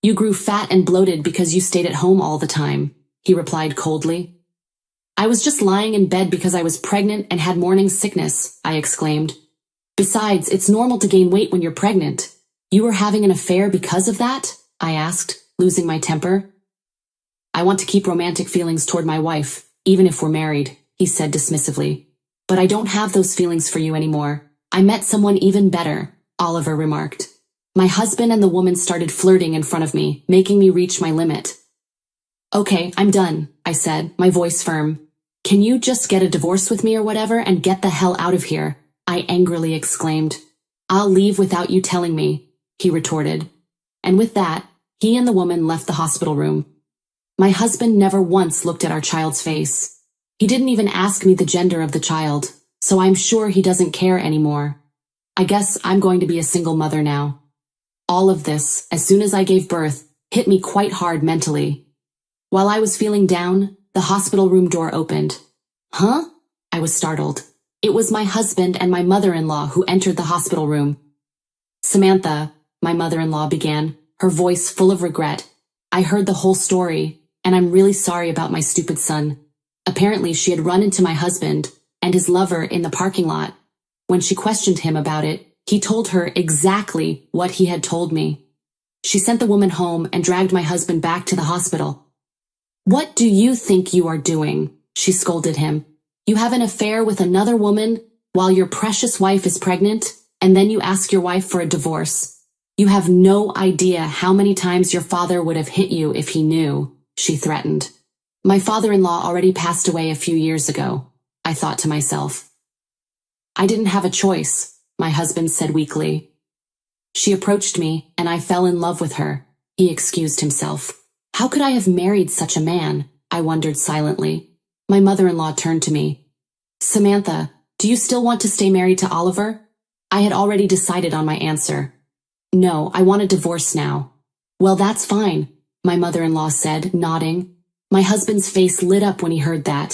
"You grew fat and bloated because you stayed at home all the time," he replied coldly. "I was just lying in bed because I was pregnant and had morning sickness," I exclaimed. "Besides, it's normal to gain weight when you're pregnant. You were having an affair because of that?" I asked, losing my temper. "I want to keep romantic feelings toward my wife, even if we're married," he said dismissively. "But I don't have those feelings for you anymore. I met someone even better," Oliver remarked. My husband and the woman started flirting in front of me, making me reach my limit. "Okay, I'm done," I said, my voice firm. "Can you just get a divorce with me or whatever and get the hell out of here?" I angrily exclaimed. "I'll leave without you telling me," he retorted. And with that, he and the woman left the hospital room. My husband never once looked at our child's face. He didn't even ask me the gender of the child, so I'm sure he doesn't care anymore. I guess I'm going to be a single mother now. All of this, as soon as I gave birth, hit me quite hard mentally. While I was feeling down, the hospital room door opened. "Huh?" I was startled. It was my husband and my mother-in-law who entered the hospital room. "Samantha," my mother-in-law began, her voice full of regret. "I heard the whole story, and I'm really sorry about my stupid son." Apparently, she had run into my husband and his lover in the parking lot. When she questioned him about it, he told her exactly what he had told me. She sent the woman home and dragged my husband back to the hospital. "What do you think you are doing?" she scolded him. "You have an affair with another woman while your precious wife is pregnant, and then you ask your wife for a divorce. You have no idea how many times your father would have hit you if he knew," she threatened. "My father-in-law already passed away a few years ago," I thought to myself. "I didn't have a choice," my husband said weakly. "She approached me, and I fell in love with her," he excused himself. How could I have married such a man? I wondered silently. My mother-in-law turned to me. "Samantha, do you still want to stay married to Oliver?" I had already decided on my answer. "No, I want a divorce now." "Well, that's fine," my mother-in-law said, nodding. My husband's face lit up when he heard that.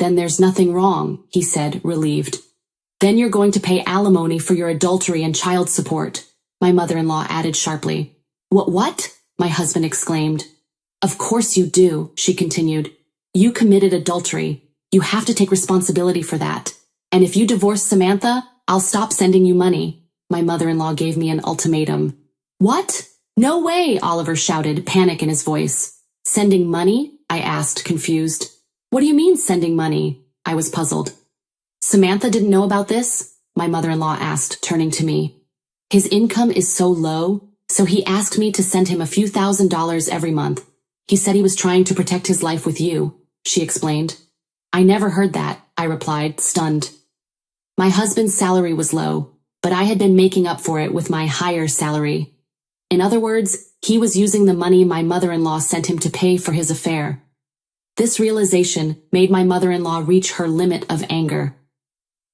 "Then there's nothing wrong," he said, relieved. "Then you're going to pay alimony for your adultery and child support," my mother-in-law added sharply. What? My husband exclaimed. "Of course you do," she continued. "You committed adultery. You have to take responsibility for that. And if you divorce Samantha, I'll stop sending you money." My mother-in-law gave me an ultimatum. "What? No way!" Oliver shouted, panic in his voice. "Sending money?" I asked, confused. "What do you mean, sending money?" I was puzzled. "Samantha didn't know about this?" my mother-in-law asked, turning to me. "His income is so low, so he asked me to send him a few $1,000s every month. He said he was trying to protect his life with you," she explained. "I never heard that," I replied, stunned. My husband's salary was low, but I had been making up for it with my higher salary. In other words, he was using the money my mother-in-law sent him to pay for his affair. This realization made my mother-in-law reach her limit of anger.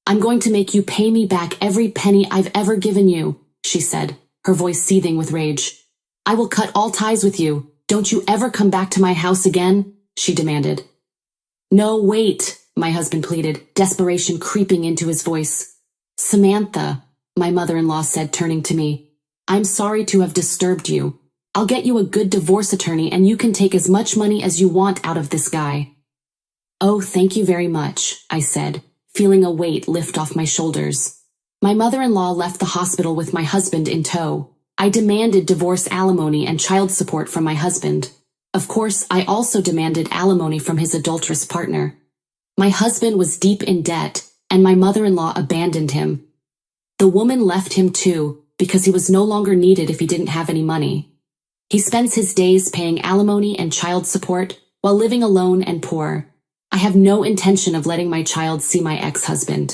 "I'm going to make you pay me back every penny I've ever given you," she said, her voice seething with rage. "I will cut all ties with you. Don't you ever come back to my house again," she demanded. "No, wait," my husband pleaded, desperation creeping into his voice. "Samantha," my mother-in-law said, turning to me, "I'm sorry to have disturbed you. I'll get you a good divorce attorney and you can take as much money as you want out of this guy." "Oh, thank you very much," I said, feeling a weight lift off my shoulders. My mother-in-law left the hospital with my husband in tow. I demanded divorce alimony and child support from my husband. Of course, I also demanded alimony from his adulterous partner. My husband was deep in debt, and my mother-in-law abandoned him. The woman left him too, because he was no longer needed if he didn't have any money. He spends his days paying alimony and child support while living alone and poor. I have no intention of letting my child see my ex-husband.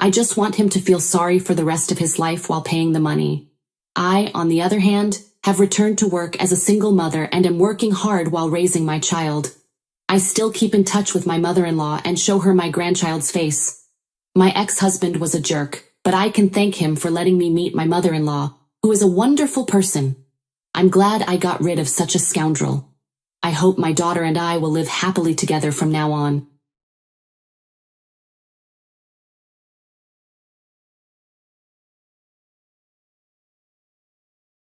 I just want him to feel sorry for the rest of his life while paying the money. I, on the other hand, have returned to work as a single mother and am working hard while raising my child. I still keep in touch with my mother-in-law and show her my grandchild's face. My ex-husband was a jerk, but I can thank him for letting me meet my mother-in-law, who is a wonderful person. I'm glad I got rid of such a scoundrel. I hope my daughter and I will live happily together from now on.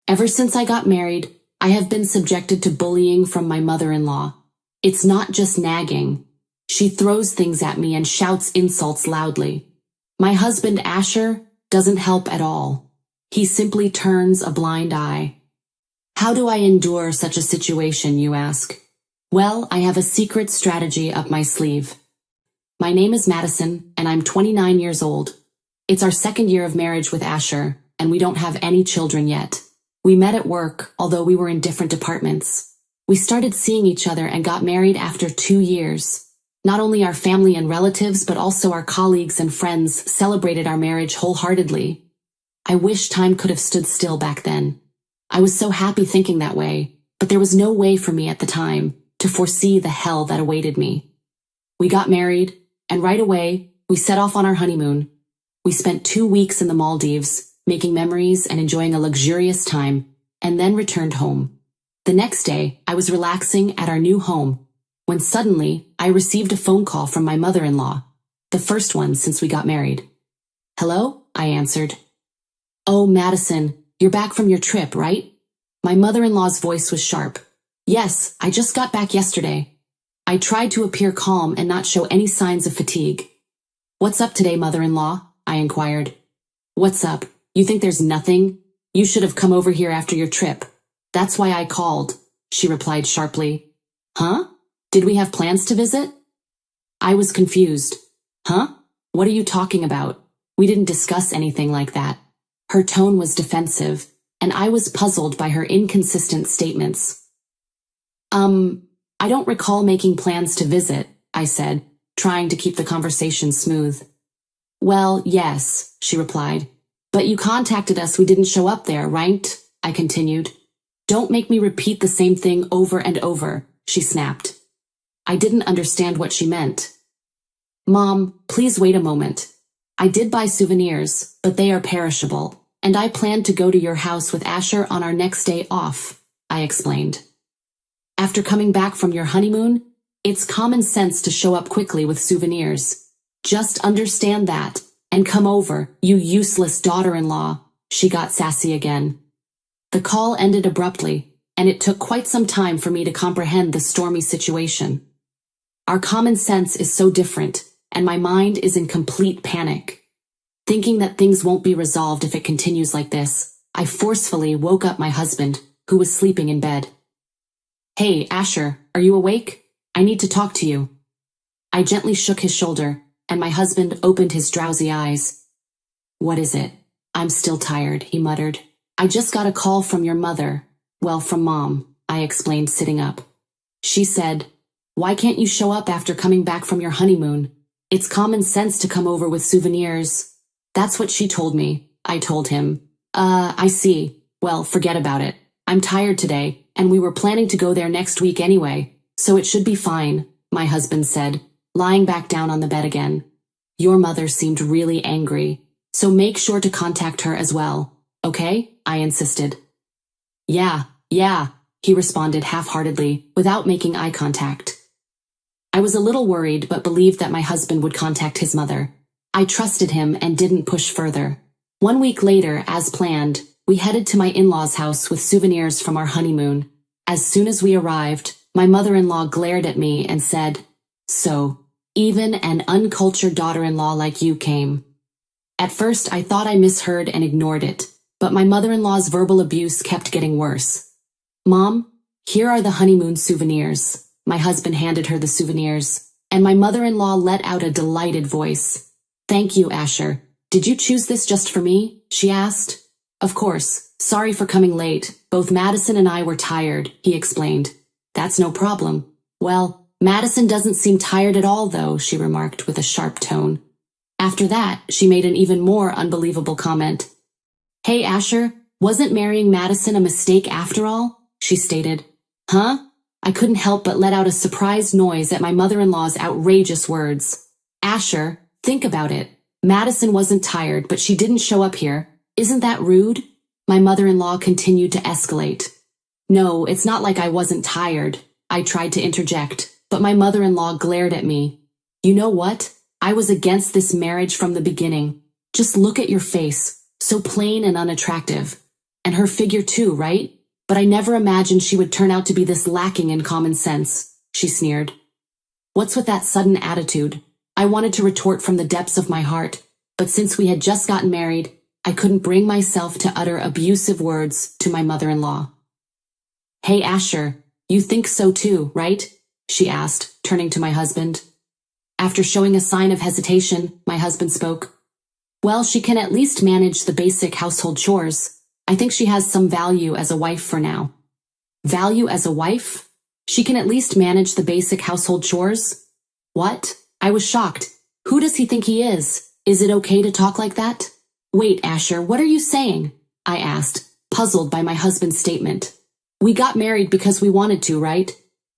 Ever since I got married, I have been subjected to bullying from my mother-in-law. It's not just nagging. She throws things at me and shouts insults loudly. My husband, Asher, doesn't help at all. He simply turns a blind eye. How do I endure such a situation, you ask? Well, I have a secret strategy up my sleeve. My name is Madison, and I'm 29 years old. It's our second year of marriage with Asher, and we don't have any children yet. We met at work, although we were in different departments. We started seeing each other and got married after 2 years. Not only our family and relatives, but also our colleagues and friends celebrated our marriage wholeheartedly. I wish time could have stood still back then. I was so happy thinking that way, but there was no way for me at the time to foresee the hell that awaited me. We got married, and right away, we set off on our honeymoon. We spent 2 weeks in the Maldives, making memories and enjoying a luxurious time, and then returned home. The next day, I was relaxing at our new home, when suddenly I received a phone call from my mother-in-law, the first one since we got married. Hello? I answered. Oh, Madison, you're back from your trip, right? My mother-in-law's voice was sharp. Yes, I just got back yesterday. I tried to appear calm and not show any signs of fatigue. What's up today, mother-in-law? I inquired. What's up? You think there's nothing? You should have come over here after your trip. That's why I called, she replied sharply. Huh? Did we have plans to visit? I was confused. Huh? What are you talking about? We didn't discuss anything like that. Her tone was defensive, and I was puzzled by her inconsistent statements. I don't recall making plans to visit, I said, trying to keep the conversation smooth. Well, yes, she replied. But you contacted us, we didn't show up there, right? I continued. Don't make me repeat the same thing over and over, she snapped. I didn't understand what she meant. Mom, please wait a moment. I did buy souvenirs, but they are perishable, and I plan to go to your house with Asher on our next day off, I explained. After coming back from your honeymoon, it's common sense to show up quickly with souvenirs. Just understand that, and come over, you useless daughter-in-law, she got sassy again. The call ended abruptly, and it took quite some time for me to comprehend the stormy situation. Our common sense is so different, and my mind is in complete panic. Thinking that things won't be resolved if it continues like this, I forcefully woke up my husband, who was sleeping in bed. Hey, Asher, are you awake? I need to talk to you. I gently shook his shoulder, and my husband opened his drowsy eyes. What is it? I'm still tired, he muttered. I just got a call from your mother. Well, from Mom, I explained, sitting up. She said, why can't you show up after coming back from your honeymoon? It's common sense to come over with souvenirs. That's what she told me, I told him. I see. Well, forget about it. I'm tired today, and we were planning to go there next week anyway, so it should be fine, my husband said, lying back down on the bed again. Your mother seemed really angry, so make sure to contact her as well, okay? I insisted. Yeah, he responded half-heartedly, without making eye contact. I was a little worried, but believed that my husband would contact his mother. I trusted him and didn't push further. 1 week later, as planned, we headed to my in-laws' house with souvenirs from our honeymoon. As soon as we arrived, my mother-in-law glared at me and said, So, even an uncultured daughter-in-law like you came. At first, I thought I misheard and ignored it, but my mother-in-law's verbal abuse kept getting worse. Mom, here are the honeymoon souvenirs. My husband handed her the souvenirs, and my mother-in-law let out a delighted voice. Thank you, Asher. Did you choose this just for me? She asked. Of course. Sorry for coming late. Both Madison and I were tired, he explained. That's no problem. Well, Madison doesn't seem tired at all, though, she remarked with a sharp tone. After that, she made an even more unbelievable comment. Hey, Asher, wasn't marrying Madison a mistake after all? She stated. Huh? I couldn't help but let out a surprised noise at my mother-in-law's outrageous words. Asher, think about it. Madison wasn't tired, but she didn't show up here. Isn't that rude? My mother-in-law continued to escalate. No, it's not like I wasn't tired. I tried to interject, but my mother-in-law glared at me. You know what? I was against this marriage from the beginning. Just look at your face, so plain and unattractive. And her figure too, right? But I never imagined she would turn out to be this lacking in common sense, she sneered. What's with that sudden attitude? I wanted to retort from the depths of my heart, but since we had just gotten married, I couldn't bring myself to utter abusive words to my mother-in-law. Hey Asher, you think so too, right? She asked, turning to my husband. After showing a sign of hesitation, my husband spoke. Well, she can at least manage the basic household chores. I think she has some value as a wife for now. Value as a wife? She can at least manage the basic household chores? What? I was shocked. Who does he think he is? Is it okay to talk like that? Wait, Asher, what are you saying? I asked, puzzled by my husband's statement. We got married because we wanted to, right?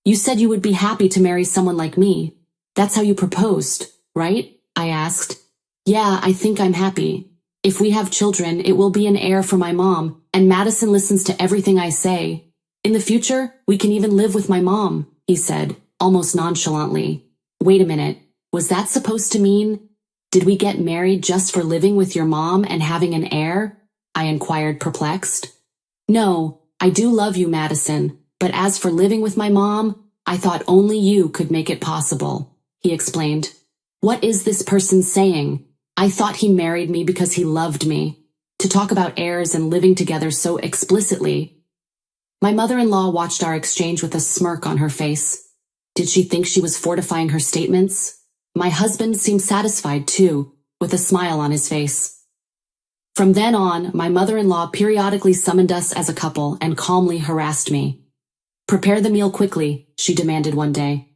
You said you would be happy to marry someone like me. That's how you proposed, right? I asked. Yeah, I think I'm happy. If we have children, it will be an heir for my mom, and Madison listens to everything I say. In the future, we can even live with my mom, he said, almost nonchalantly. Wait a minute, was that supposed to mean? Did we get married just for living with your mom and having an heir? I inquired, perplexed. No, I do love you, Madison, but as for living with my mom, I thought only you could make it possible, he explained. What is this person saying? I thought he married me because he loved me. To talk about heirs and living together so explicitly. My mother-in-law watched our exchange with a smirk on her face. Did she think she was fortifying her statements? My husband seemed satisfied too, with a smile on his face. From then on, my mother-in-law periodically summoned us as a couple and calmly harassed me. Prepare the meal quickly, she demanded one day.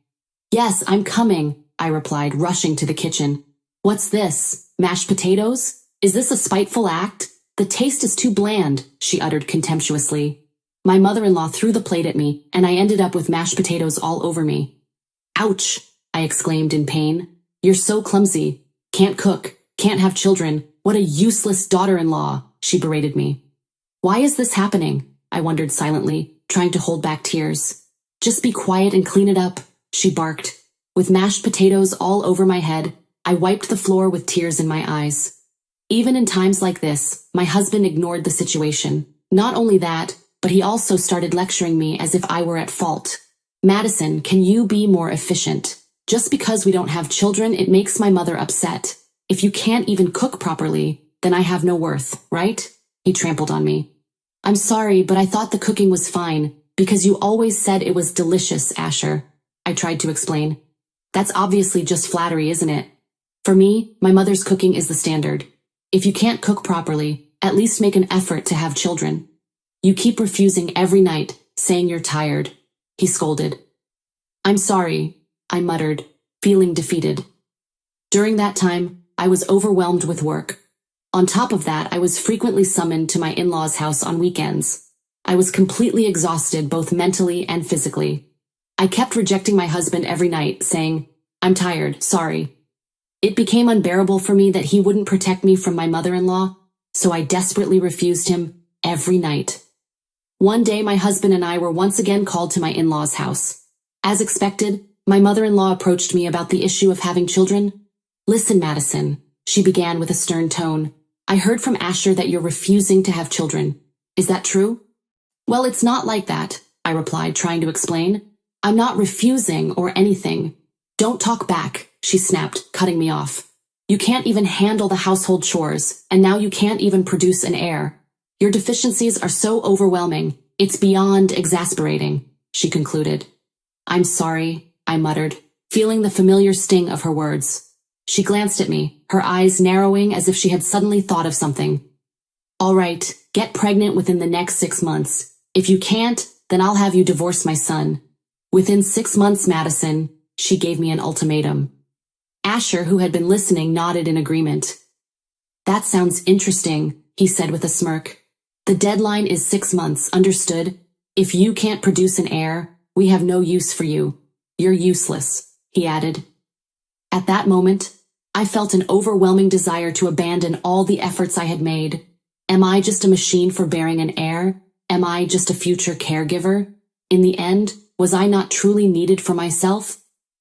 Yes, I'm coming, I replied, rushing to the kitchen. What's this? Mashed potatoes? Is this a spiteful act? The taste is too bland, she uttered contemptuously. My mother-in-law threw the plate at me, and I ended up with mashed potatoes all over me. Ouch, I exclaimed in pain. You're so clumsy. Can't cook, can't have children. What a useless daughter-in-law, she berated me. Why is this happening? I wondered silently, trying to hold back tears. Just be quiet and clean it up, she barked. With mashed potatoes all over my head, I wiped the floor with tears in my eyes. Even in times like this, my husband ignored the situation. Not only that, but he also started lecturing me as if I were at fault. Madison, can you be more efficient? Just because we don't have children, it makes my mother upset. If you can't even cook properly, then I have no worth, right? He trampled on me. I'm sorry, but I thought the cooking was fine, because you always said it was delicious, Asher. I tried to explain. That's obviously just flattery, isn't it? For me, my mother's cooking is the standard. If you can't cook properly, at least make an effort to have children. You keep refusing every night, saying you're tired, he scolded. I'm sorry, I muttered, feeling defeated. During that time, I was overwhelmed with work. On top of that, I was frequently summoned to my in-laws' house on weekends. I was completely exhausted both mentally and physically. I kept rejecting my husband every night, saying, I'm tired, sorry. It became unbearable for me that he wouldn't protect me from my mother-in-law, so I desperately refused him every night. One day, my husband and I were once again called to my in-laws' house. As expected, my mother-in-law approached me about the issue of having children. Listen, Madison, she began with a stern tone. I heard from Asher that you're refusing to have children. Is that true? Well, it's not like that, I replied, trying to explain. I'm not refusing or anything. Don't talk back, she snapped, cutting me off. You can't even handle the household chores, and now you can't even produce an heir. Your deficiencies are so overwhelming, it's beyond exasperating, she concluded. I'm sorry, I muttered, feeling the familiar sting of her words. She glanced at me, her eyes narrowing as if she had suddenly thought of something. All right, get pregnant within the next 6 months. If you can't, then I'll have you divorce my son. Within 6 months, Madison, she gave me an ultimatum. Asher, who had been listening, nodded in agreement. That sounds interesting, he said with a smirk. The deadline is 6 months, understood? If you can't produce an heir, We have no use for you. You're useless, he added. At that moment, I felt an overwhelming desire to abandon all the efforts I had made. Am I just a machine for bearing an heir? Am I just a future caregiver? In the end, was I not truly needed for myself?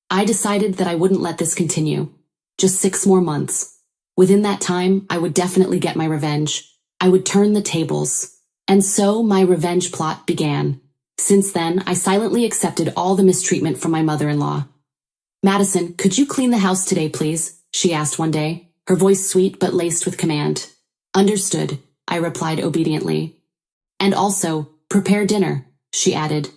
I decided that I wouldn't let this continue. Just 6 more months. Within that time, I would definitely get my revenge. I would turn the tables. And so my revenge plot began. Since then, I silently accepted all the mistreatment from my mother-in-law. Madison, could you clean the house today, please? She asked one day, her voice sweet but laced with command. Understood, I replied obediently. And also, prepare dinner, she added.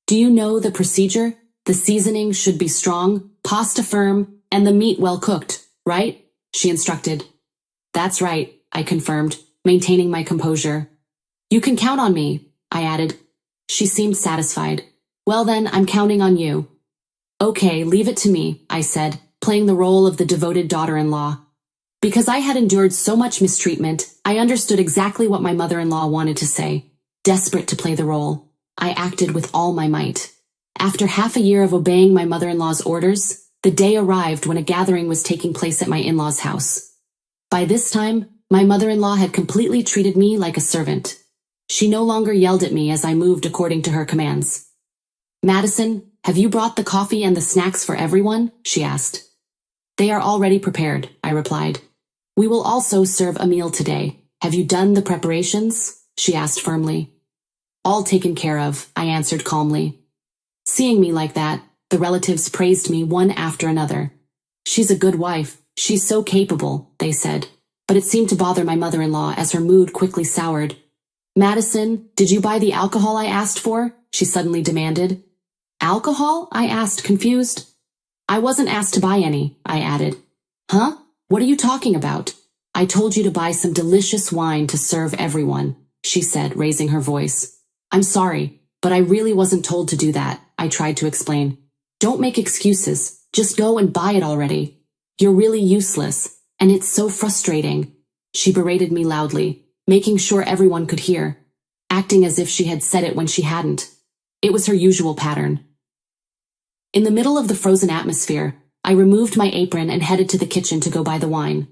Do you know the procedure? The seasoning should be strong, pasta firm, and the meat well cooked, right? She instructed. That's right, I confirmed, maintaining my composure. You can count on me, I added. She seemed satisfied. Well then, I'm counting on you. Okay, leave it to me, I said, playing the role of the devoted daughter-in-law. Because I had endured so much mistreatment, I understood exactly what my mother-in-law wanted to say. Desperate to play the role, I acted with all my might. After half a year of obeying my mother-in-law's orders, the day arrived when a gathering was taking place at my in-laws' house. By this time, my mother-in-law had completely treated me like a servant. She no longer yelled at me as I moved according to her commands. Madison, have you brought the coffee and the snacks for everyone? She asked. They are already prepared, I replied. We will also serve a meal today. Have you done the preparations? She asked firmly. All taken care of, I answered calmly. Seeing me like that, the relatives praised me one after another. She's a good wife, she's so capable, they said. But it seemed to bother my mother-in-law as her mood quickly soured. Madison, did you buy the alcohol I asked for? She suddenly demanded. Alcohol? I asked, confused. I wasn't asked to buy any, I added. Huh? What are you talking about? I told you to buy some delicious wine to serve everyone, she said, raising her voice. I'm sorry, but I really wasn't told to do that, I tried to explain. Don't make excuses, just go and buy it already. You're really useless, and it's so frustrating. She berated me loudly, making sure everyone could hear, acting as if she had said it when she hadn't. It was her usual pattern. In the middle of the frozen atmosphere, I removed my apron and headed to the kitchen to go buy the wine.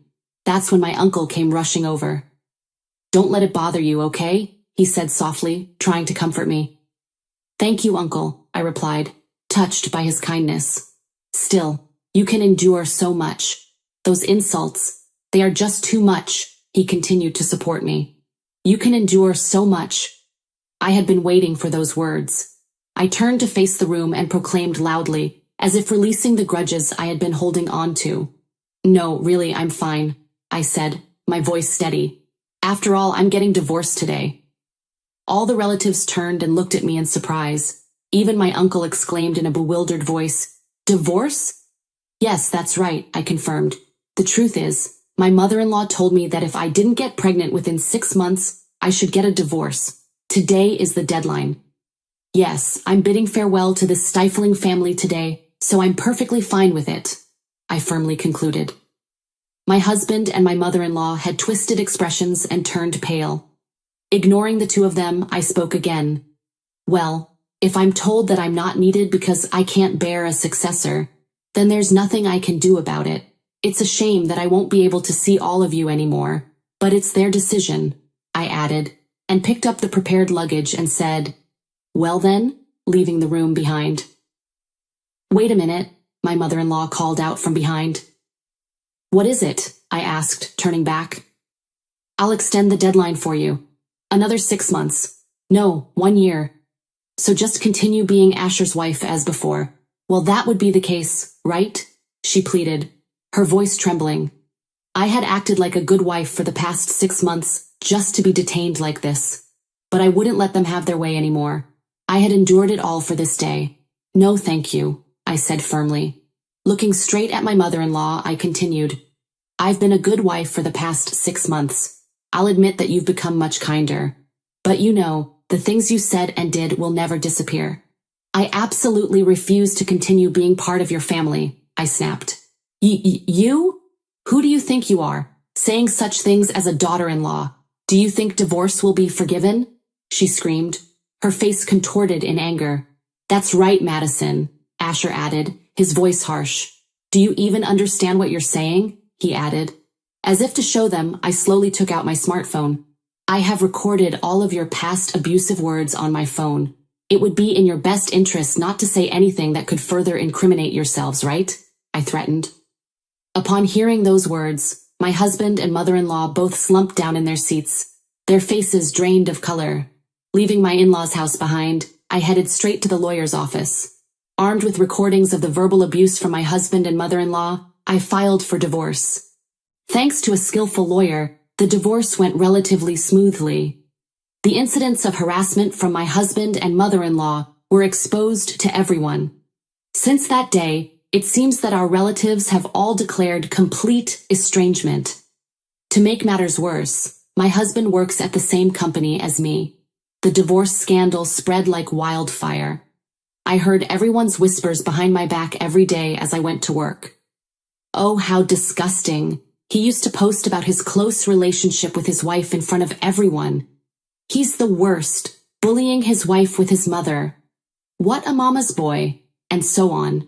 That's when my uncle came rushing over. Don't let it bother you, okay? He said softly, trying to comfort me. Thank you, uncle, I replied, touched by his kindness. Still, you can endure so much. Those insults, they are just too much, he continued to support me. You can endure so much. I had been waiting for those words. I turned to face the room and proclaimed loudly, as if releasing the grudges I had been holding on to. No, really, I'm fine, I said, my voice steady. After all, I'm getting divorced today. All the relatives turned and looked at me in surprise. Even my uncle exclaimed in a bewildered voice, Divorce? Yes, that's right, I confirmed. The truth is, my mother-in-law told me that if I didn't get pregnant within 6 months, I should get a divorce. Today is the deadline. Yes, I'm bidding farewell to this stifling family today, so I'm perfectly fine with it, I firmly concluded. My husband and my mother-in-law had twisted expressions and turned pale. Ignoring the two of them, I spoke again. Well, if I'm told that I'm not needed because I can't bear a successor, then there's nothing I can do about it. It's a shame that I won't be able to see all of you anymore, but it's their decision, I added, and picked up the prepared luggage and said, Well then, leaving the room behind. Wait a minute, my mother-in-law called out from behind. What is it? I asked, turning back. I'll extend the deadline for you. Another 6 months. No, 1 year. So just continue being Asher's wife as before. Well, that would be the case, right? She pleaded, her voice trembling. I had acted like a good wife for the past 6 months just to be detained like this. But I wouldn't let them have their way anymore. I had endured it all for this day. No, thank you, I said firmly. Looking straight at my mother-in-law, I continued. I've been a good wife for the past 6 months. I'll admit that you've become much kinder. But you know, the things you said and did will never disappear. I absolutely refuse to continue being part of your family, I snapped. You? Who do you think you are, saying such things as a daughter-in-law? Do you think divorce will be forgiven? She screamed, her face contorted in anger. That's right, Madison, Asher added, his voice harsh. Do you even understand what you're saying? He added. As if to show them, I slowly took out my smartphone. I have recorded all of your past abusive words on my phone. It would be in your best interest not to say anything that could further incriminate yourselves, right? I threatened. Upon hearing those words, my husband and mother-in-law both slumped down in their seats, their faces drained of color. Leaving my in-laws' house behind, I headed straight to the lawyer's office. Armed with recordings of the verbal abuse from my husband and mother-in-law, I filed for divorce. Thanks to a skillful lawyer, the divorce went relatively smoothly. The incidents of harassment from my husband and mother-in-law were exposed to everyone. Since that day, it seems that our relatives have all declared complete estrangement. To make matters worse, my husband works at the same company as me. The divorce scandal spread like wildfire. I heard everyone's whispers behind my back every day as I went to work. Oh, how disgusting. He used to post about his close relationship with his wife in front of everyone. He's the worst, bullying his wife with his mother. What a mama's boy, and so on.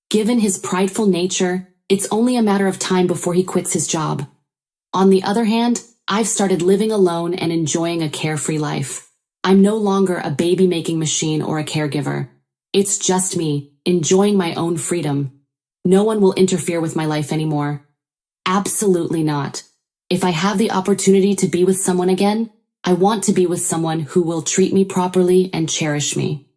Given his prideful nature, it's only a matter of time before he quits his job. On the other hand, I've started living alone and enjoying a carefree life. I'm no longer a baby-making machine or a caregiver. It's just me, enjoying my own freedom. No one will interfere with my life anymore. Absolutely not. If I have the opportunity to be with someone again, I want to be with someone who will treat me properly and cherish me.